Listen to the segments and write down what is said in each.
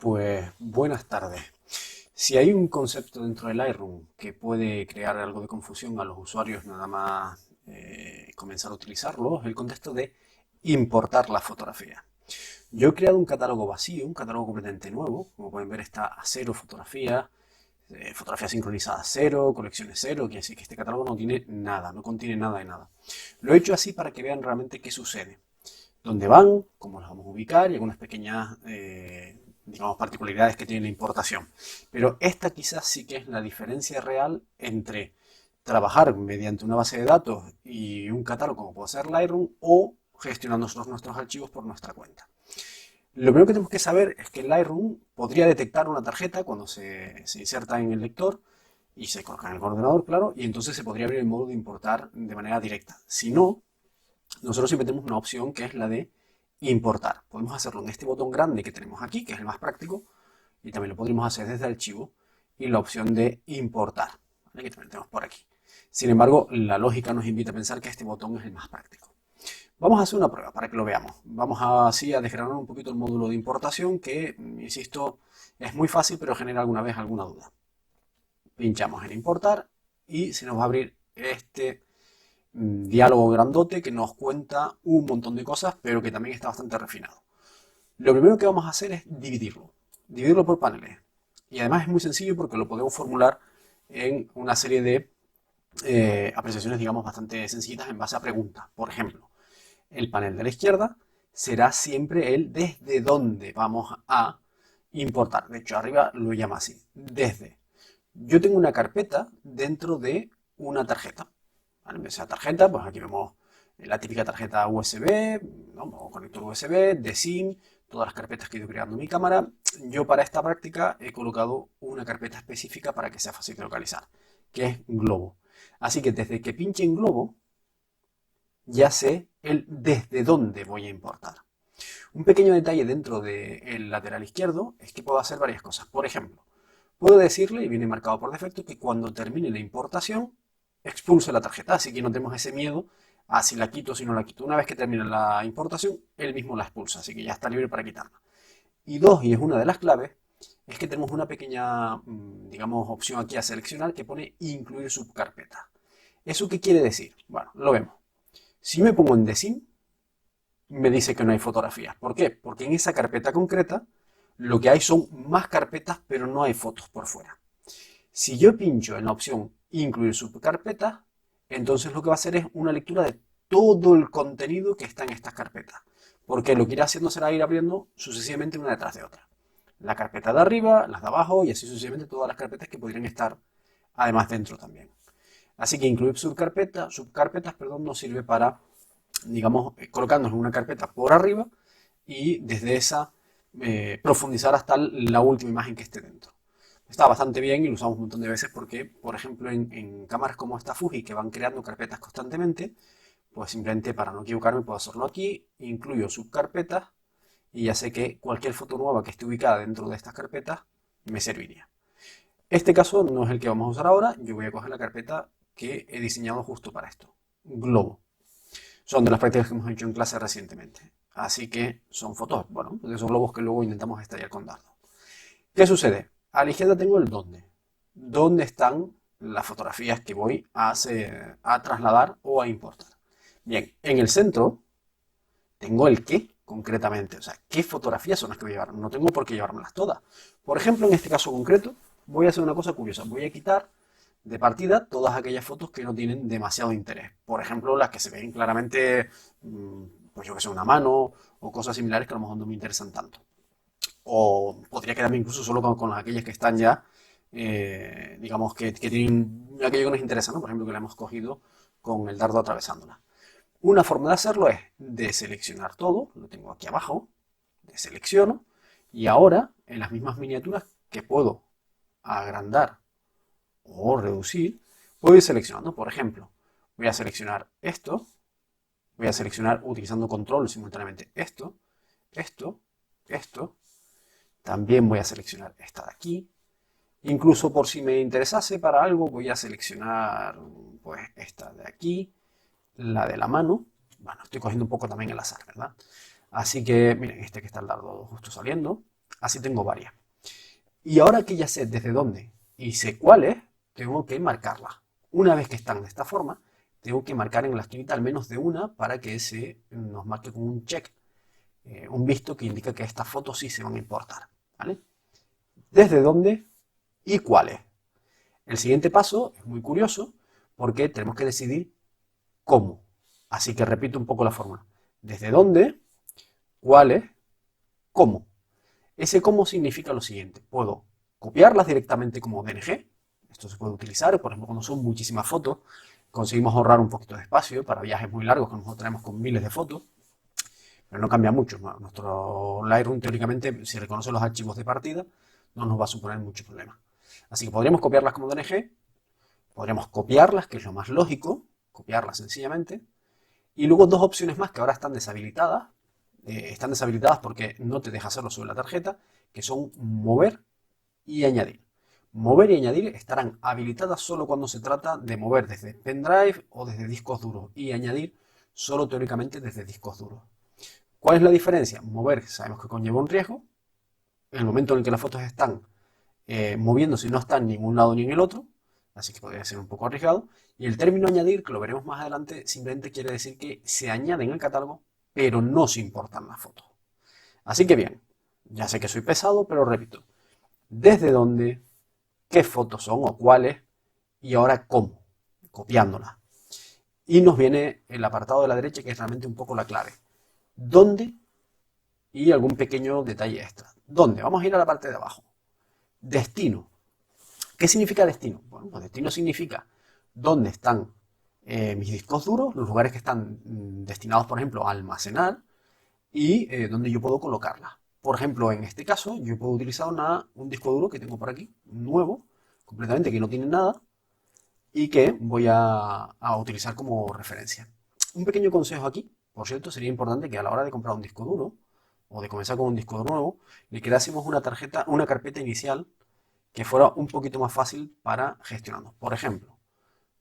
Pues buenas tardes. Si hay un concepto dentro del Lightroom que puede crear algo de confusión a los usuarios nada más comenzar a utilizarlo, es el contexto de importar la fotografía. Yo he creado un catálogo vacío, un catálogo completamente nuevo. Como pueden ver está a cero fotografías, fotografía sincronizada cero, colecciones cero, quiere decir que este catálogo no tiene nada, no contiene nada de nada. Lo he hecho así para que vean realmente qué sucede, dónde van, cómo las vamos a ubicar y algunas pequeñas, digamos, particularidades que tiene la importación. Pero esta quizás sí que es la diferencia real entre trabajar mediante una base de datos y un catálogo como puede ser Lightroom o gestionar nosotros nuestros archivos por nuestra cuenta. Lo primero que tenemos que saber es que Lightroom podría detectar una tarjeta cuando se inserta en el lector y se coloca en el ordenador, claro, y entonces se podría abrir el modo de importar de manera directa. Si no, nosotros siempre tenemos una opción que es la de importar. Podemos hacerlo en este botón grande que tenemos aquí, que es el más práctico, y también lo podríamos hacer desde archivo y la opción de importar, ¿vale? Que también tenemos por aquí. Sin embargo, la lógica nos invita a pensar que este botón es el más práctico. Vamos a hacer una prueba para que lo veamos. Vamos así a desgranar un poquito el módulo de importación que, insisto, es muy fácil pero genera alguna vez alguna duda. Pinchamos en importar y se nos va a abrir este diálogo grandote que nos cuenta un montón de cosas, pero que también está bastante refinado. Lo primero que vamos a hacer es dividirlo por paneles. Y además es muy sencillo porque lo podemos formular en una serie de apreciaciones, digamos, bastante sencillas en base a preguntas. Por ejemplo, el panel de la izquierda será siempre el desde dónde vamos a importar. De hecho, arriba lo llama así, desde. Yo tengo una carpeta dentro de una tarjeta. ¿Vale? Esa tarjeta, pues aquí vemos la típica tarjeta USB, ¿no? O conector USB, de SIM, todas las carpetas que he ido creando en mi cámara. Yo para esta práctica he colocado una carpeta específica para que sea fácil de localizar, que es Globo. Así que desde que pinche en Globo, ya sé el desde dónde voy a importar. Un pequeño detalle dentro del lateral izquierdo es que puedo hacer varias cosas. Por ejemplo, puedo decirle, y viene marcado por defecto, que cuando termine la importación, expulse la tarjeta. Así que no tenemos ese miedo a si la quito o si no la quito. Una vez que termine la importación, él mismo la expulsa. Así que ya está libre para quitarla. Y dos, y es una de las claves, es que tenemos una pequeña, digamos, opción aquí a seleccionar que pone incluir subcarpeta. ¿Eso qué quiere decir? Bueno, lo vemos. Si me pongo en DECIM, me dice que no hay fotografías. ¿Por qué? Porque en esa carpeta concreta lo que hay son más carpetas, pero no hay fotos por fuera. Si yo pincho en la opción incluir subcarpetas, entonces lo que va a hacer es una lectura de todo el contenido que está en estas carpetas. Porque lo que irá haciendo será ir abriendo sucesivamente una detrás de otra. La carpeta de arriba, las de abajo y así sucesivamente todas las carpetas que podrían estar además dentro también. Así que incluir subcarpetas, perdón, nos sirve para, digamos, colocándonos en una carpeta por arriba y desde esa profundizar hasta la última imagen que esté dentro. Está bastante bien y lo usamos un montón de veces porque, por ejemplo, en cámaras como esta Fuji que van creando carpetas constantemente, pues simplemente para no equivocarme puedo hacerlo aquí, incluyo subcarpetas y ya sé que cualquier foto nueva que esté ubicada dentro de estas carpetas me serviría. Este caso no es el que vamos a usar ahora, yo voy a coger la carpeta que he diseñado justo para esto, Globo. Son de las prácticas que hemos hecho en clase recientemente. Así que son fotos, bueno, de esos globos que luego intentamos estallar con dardo. ¿Qué sucede? A la izquierda tengo el dónde. ¿Dónde están las fotografías que voy a trasladar o a importar? Bien, en el centro tengo el qué, concretamente. O sea, ¿qué fotografías son las que voy a llevar? No tengo por qué llevármelas todas. Por ejemplo, en este caso concreto, voy a hacer una cosa curiosa. Voy a quitar de partida todas aquellas fotos que no tienen demasiado interés. Por ejemplo, las que se ven claramente, pues yo que sé, una mano o cosas similares que a lo mejor no me interesan tanto. O podría quedarme incluso solo con aquellas que están ya, digamos, que tienen aquello que nos interesa, ¿no? Por ejemplo, que la hemos cogido con el dardo atravesándola. Una forma de hacerlo es deseleccionar todo, lo tengo aquí abajo, deselecciono, y ahora en las mismas miniaturas que puedo agrandar o reducir, puedo ir seleccionando. Por ejemplo, voy a seleccionar esto, voy a seleccionar utilizando control simultáneamente esto, esto, esto. También voy a seleccionar esta de aquí. Incluso por si me interesase para algo, voy a seleccionar pues esta de aquí, la de la mano. Bueno, estoy cogiendo un poco también el azar, ¿verdad? Así que, miren, este que está al lado justo saliendo. Así tengo varias. Y ahora que ya sé desde dónde y sé cuáles, tengo que marcarlas. Una vez que están de esta forma, tengo que marcar en la esquinita al menos de una para que se nos marque con un check, un visto que indica que estas fotos sí se van a importar. ¿Vale? ¿Desde dónde y cuáles? El siguiente paso es muy curioso porque tenemos que decidir cómo. Así que repito un poco la fórmula. ¿Desde dónde? ¿Cuáles? ¿Cómo? Ese cómo significa lo siguiente. Puedo copiarlas directamente como DNG. Esto se puede utilizar, por ejemplo, cuando son muchísimas fotos, conseguimos ahorrar un poquito de espacio para viajes muy largos que nosotros traemos con miles de fotos, pero no cambia mucho. Nuestro Lightroom, teóricamente, si reconoce los archivos de partida, no nos va a suponer mucho problema. Así que podríamos copiarlas como DNG, podríamos copiarlas, que es lo más lógico, copiarlas sencillamente, y luego dos opciones más que ahora están deshabilitadas. Están deshabilitadas porque no te deja hacerlo sobre la tarjeta, que son mover y añadir. Mover y añadir estarán habilitadas solo cuando se trata de mover desde pendrive o desde discos duros y añadir solo teóricamente desde discos duros. ¿Cuál es la diferencia? Mover sabemos que conlleva un riesgo. En el momento en el que las fotos están moviéndose no están ni en un lado ni en el otro, así que podría ser un poco arriesgado. Y el término añadir, que lo veremos más adelante, simplemente quiere decir que se añaden al catálogo, pero no se importan las fotos. Así que bien, ya sé que soy pesado, pero repito, ¿desde dónde? ¿Qué fotos son o cuáles? Y ahora cómo, copiándolas. Y nos viene el apartado de la derecha, que es realmente un poco la clave. ¿Dónde? Y algún pequeño detalle extra. ¿Dónde? Vamos a ir a la parte de abajo. Destino. ¿Qué significa destino? Bueno, pues destino significa dónde están mis discos duros, los lugares que están destinados, por ejemplo, a almacenar y donde yo puedo colocarlas. Por ejemplo, en este caso, yo puedo utilizar un disco duro que tengo por aquí, nuevo, completamente, que no tiene nada y que voy a utilizar como referencia. Un pequeño consejo aquí, por cierto, sería importante que a la hora de comprar un disco duro o de comenzar con un disco duro nuevo, le creásemos una carpeta inicial que fuera un poquito más fácil para gestionarlo. Por ejemplo,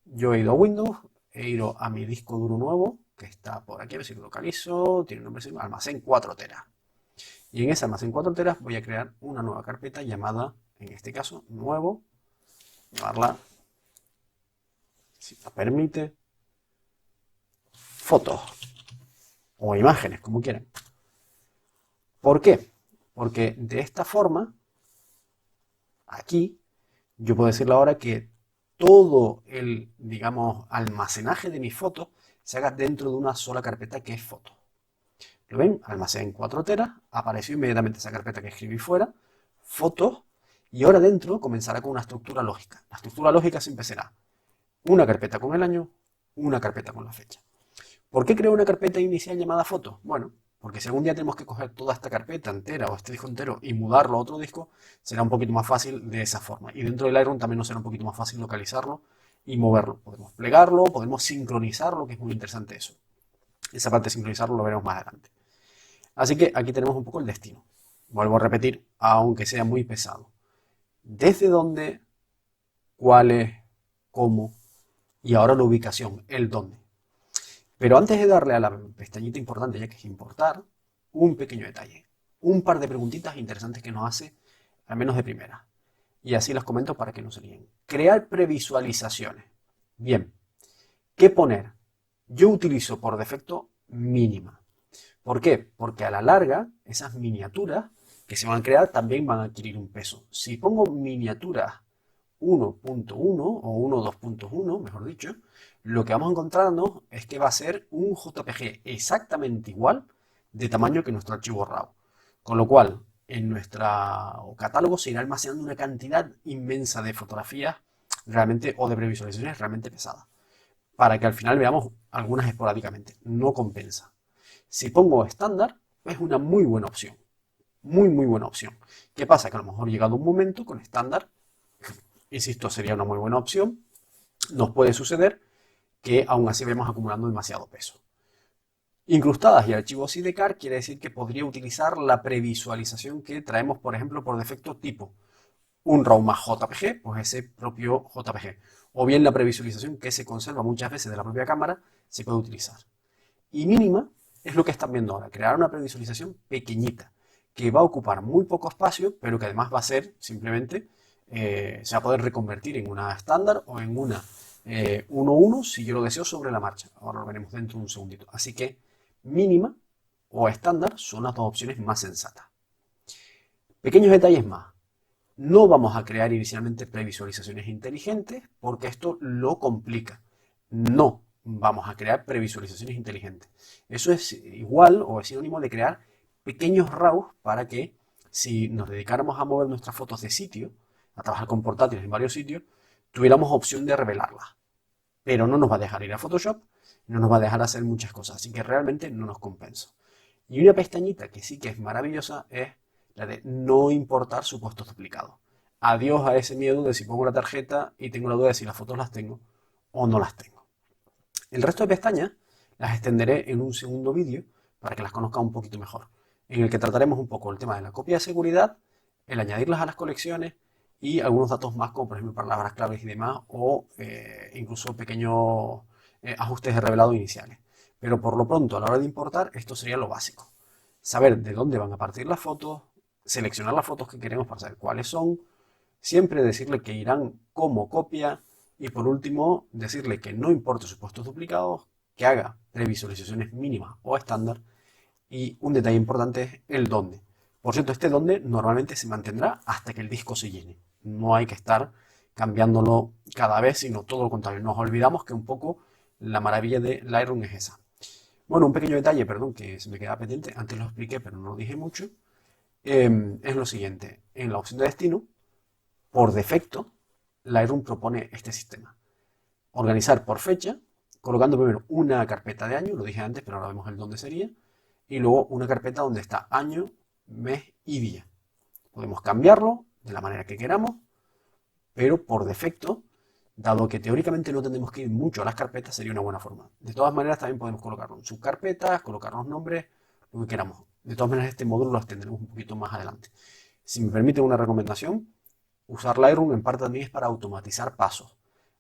yo he ido a Windows, he ido a mi disco duro nuevo, que está por aquí, a ver si lo localizo, tiene un nombre, almacén 4 teras. Y en ese almacén 4 teras voy a crear una nueva carpeta llamada, en este caso, nuevo, llamarla, si nos permite, fotos o imágenes, como quieran. ¿Por qué? Porque de esta forma, aquí, yo puedo decirle ahora que todo el, digamos, almacenaje de mis fotos se haga dentro de una sola carpeta que es fotos. ¿Lo ven? Almacén 4 teras, apareció inmediatamente esa carpeta que escribí fuera, fotos, y ahora dentro comenzará con una estructura lógica. La estructura lógica siempre será una carpeta con el año, una carpeta con la fecha. ¿Por qué creo una carpeta inicial llamada fotos? Bueno, porque si algún día tenemos que coger toda esta carpeta entera o este disco entero y mudarlo a otro disco, será un poquito más fácil de esa forma. Y dentro del Lightroom también nos será un poquito más fácil localizarlo y moverlo. Podemos plegarlo, podemos sincronizarlo, que es muy interesante eso. Esa parte de sincronizarlo lo veremos más adelante. Así que aquí tenemos un poco el destino. Vuelvo a repetir, aunque sea muy pesado. ¿Desde dónde? ¿Cuáles? ¿Cómo? Y ahora la ubicación, el dónde. Pero antes de darle a la pestañita importante, ya que es importar, un pequeño detalle. Un par de preguntitas interesantes que nos hace, al menos de primera. Y así las comento para que no se líen. Crear previsualizaciones. Bien, ¿qué poner? Yo utilizo por defecto mínima. ¿Por qué? Porque a la larga, esas miniaturas que se van a crear también van a adquirir un peso. Si pongo miniaturas 1.1 o 1.2.1, mejor dicho, lo que vamos a encontrarnos es que va a ser un JPG exactamente igual de tamaño que nuestro archivo RAW. Con lo cual, en nuestro catálogo se irá almacenando una cantidad inmensa de fotografías realmente o de previsualizaciones realmente pesadas. Para que al final veamos algunas esporádicamente. No compensa. Si pongo estándar, es una muy buena opción. Muy, muy buena opción. ¿Qué pasa? Que a lo mejor llegado un momento con estándar, insisto, sería una muy buena opción, nos puede suceder que aún así vemos acumulando demasiado peso. Incrustadas y archivos sidecar quiere decir que podría utilizar la previsualización que traemos, por ejemplo, por defecto tipo un RAW más JPG, pues ese propio JPG. O bien la previsualización que se conserva muchas veces de la propia cámara se puede utilizar. Y mínima es lo que están viendo ahora, crear una previsualización pequeñita, que va a ocupar muy poco espacio, pero que además va a ser simplemente, se va a poder reconvertir en una estándar o en una 1.1 si yo lo deseo sobre la marcha. Ahora lo veremos dentro de un segundito. Así que mínima o estándar son las dos opciones más sensatas. Pequeños detalles más. No vamos a crear inicialmente previsualizaciones inteligentes porque esto lo complica. No vamos a crear previsualizaciones inteligentes. Eso es igual o es sinónimo de crear pequeños RAWs para que si nos dedicáramos a mover nuestras fotos de sitio, a trabajar con portátiles en varios sitios, tuviéramos opción de revelarlas. Pero no nos va a dejar ir a Photoshop, no nos va a dejar hacer muchas cosas, así que realmente no nos compensa. Y una pestañita que sí que es maravillosa es la de no importar supuestos duplicados. Adiós a ese miedo de si pongo la tarjeta y tengo la duda de si las fotos las tengo o no las tengo. El resto de pestañas las extenderé en un segundo vídeo para que las conozca un poquito mejor, en el que trataremos un poco el tema de la copia de seguridad, el añadirlas a las colecciones y algunos datos más como por ejemplo palabras claves y demás o incluso pequeños ajustes de revelado iniciales. Pero por lo pronto a la hora de importar esto sería lo básico. Saber de dónde van a partir las fotos, seleccionar las fotos que queremos para saber cuáles son, siempre decirle que irán como copia y por último decirle que no importe supuestos duplicados, que haga previsualizaciones mínimas o estándar y un detalle importante es el dónde. Por cierto, este dónde normalmente se mantendrá hasta que el disco se llene. No hay que estar cambiándolo cada vez, sino todo lo contrario. Nos olvidamos que un poco la maravilla de Lightroom es esa. Bueno, un pequeño detalle, perdón, que se me queda pendiente, antes lo expliqué, pero no lo dije mucho, es lo siguiente. En la opción de destino, por defecto, Lightroom propone este sistema. Organizar por fecha, colocando primero una carpeta de año, lo dije antes, pero ahora vemos el dónde sería, y luego una carpeta donde está año, mes y día. Podemos cambiarlo de la manera que queramos, pero por defecto, dado que teóricamente no tendremos que ir mucho a las carpetas, sería una buena forma. De todas maneras, también podemos colocarlo en subcarpetas, colocar los nombres, lo que queramos. De todas maneras, este módulo lo tendremos un poquito más adelante. Si me permite una recomendación, usar Lightroom en parte también es para automatizar pasos.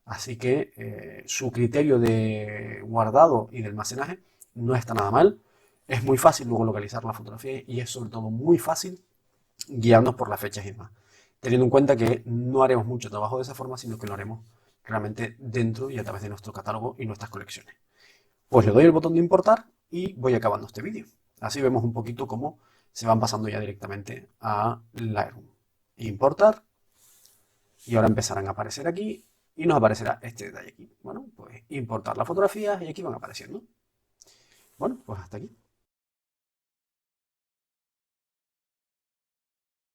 Así que su criterio de guardado y de almacenaje no está nada mal. Es muy fácil luego localizar la fotografía y es sobre todo muy fácil guiarnos por las fechas y demás. Teniendo en cuenta que no haremos mucho trabajo de esa forma, sino que lo haremos realmente dentro y a través de nuestro catálogo y nuestras colecciones. Pues le doy el botón de importar y voy acabando este vídeo. Así vemos un poquito cómo se van pasando ya directamente a Lightroom. Importar. Y ahora empezarán a aparecer aquí y nos aparecerá este detalle aquí. Bueno, pues importar las fotografías y aquí van apareciendo. Bueno, pues hasta aquí.